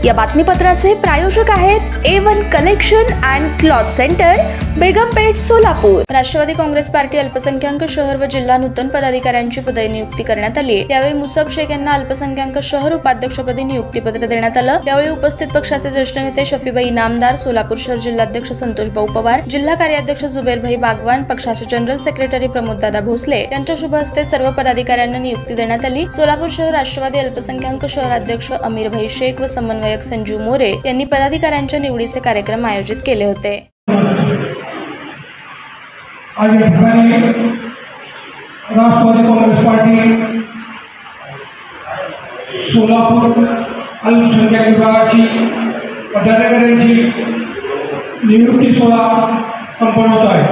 या बातमीपत्राचे प्रायोजक आहेत A1 collection and cloth centre, Begumpeth, Solapur. Rashtrawadi Congress party अल्पसंख्याक शहर व जिल्हा नूतन पदाधिकाऱ्यांची पदनियुक्ती करण्यात आली। यावेळी मुसब शेख यांना अल्पसंख्याक शहर उपाध्यक्षपदी नियुक्तीपत्र देण्यात आलं। यावेळी उपस्थित पक्षाचे ज्येष्ठ नेते शफीबाई इनामदार, सोलापूर शहर जिल्हाध्यक्ष संतोष भाऊ पवार, जिल्हा कार्याध्यक्ष जुबेरभाई बागवान, पक्षाचे जनरल सेक्रेटरी प्रमोददादा भोसले यांच्या शुभ हस्ते सर्व पदाधिकाऱ्यांना नियुक्ती देण्यात आली। सोलापूर शहर राष्ट्रवादी अल्पसंख्याक शहराध्यक्ष अमीरभाई शेख व समन्वयक संजू मोरे यांनी पदाधिकाऱ्यांच्या निवडीचे कार्यक्रम आयोजित केले होते। आज या ठिकाणी राष्ट्रवादी काँग्रेस पार्टी सोलापूर अल्पसंख्याक विभागाची पदाधिकाऱ्यांची नियुक्ती सोहळा संपन्न होत आहे।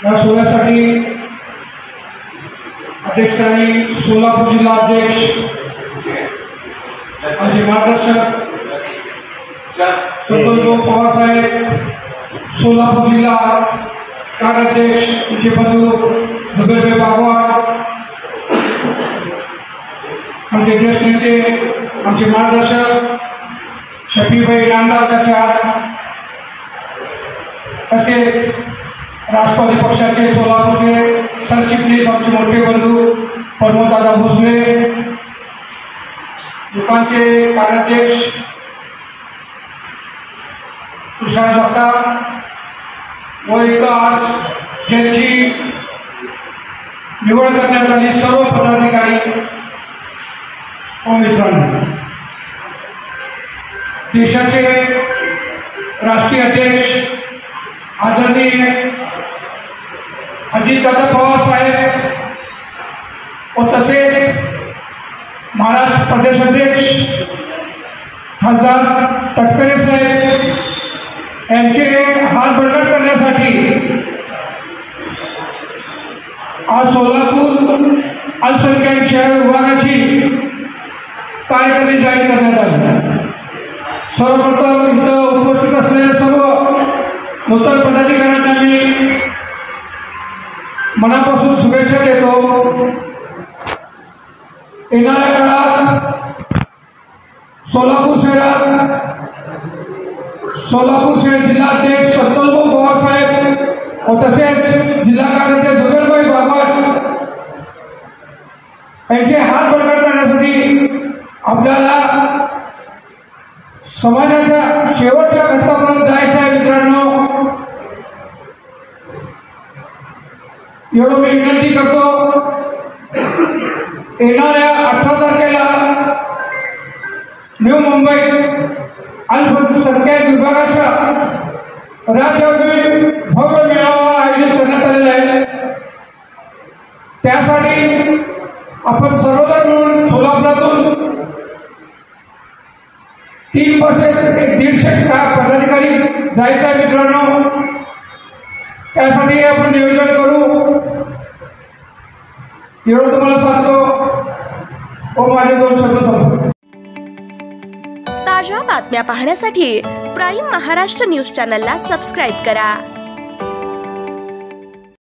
या सोहळ्यासाठी अध्यक्षांनी सोलापूर जिल्हा अध्यक्ष आमचे मार्गदर्शक संतोष पवार साहेब, सोलापूर जिल्हा कार्याध्यक्ष तुमचे बंधू जुबेरभाई बागवान, आमचे ज्येष्ठ नेते आमचे मार्गदर्शक शफीबाई इनामदार चाचा, तसेच राष्ट्रवादी पक्षाचे सोलापूरचे सरचिटणीस आमचे मोठे बंधू प्रमोददादा भोसले, दुकानचे कार्याध्यक्ष तुषार जगताप व इथं आज ज्यांची निवड करण्यात आली सर्व पदाधिकारी व मित्रांनो, देशाचे राष्ट्रीय अध्यक्ष आदरणीय अजितदादा पवार साहेब व तसेच महाराष्ट्र प्रदेश अध्यक्ष खासदार तटकरे साहेब यांचे हात बळकट करण्यासाठी आज सोलापूर अल्पसंख्याक शहर विभागाची कार्यकारिणी जाहीर करण्यात आली। सर्वप्रथम इथं उपस्थित असलेल्या सर्व नूतन पदाधिकाऱ्यांना मी मनापासून शुभेच्छा देतो। येणाऱ्या काळात सोलापूर शहर जिल्हाध्यक्ष संतोष भाऊ पवार साहेब व तसेच जिल्हा कार्याध्यक्ष जुबेरभाई बागवान यांचे हात बळकट करण्यासाठी आपल्याला समाजाच्या शेवटच्या घटकापर्यंत जायचं आहे। मित्रांनो, एवढं मी विनंती करतो। येणाऱ्या 18 तारखेला न्यू मुंबईत अल्पसंख्याक विभागाच्या राज्यव्यापी भव्य मेळावा आयोजित करण्यात आलेला आहे। त्यासाठी आपण सर्वजण मिळून सोलापुरातून 3 बसेस 150 पदाधिकारी जायचं आहे। मित्रांनो, त्यासाठी आपण नियोजन करू एवढं तुम्हाला सांगतो व माझे 2 शब्द सांगतो। ताज्या बातम्या पाहण्यासाठी प्राईम महाराष्ट्र न्यूज चॅनलला सबस्क्राईब करा।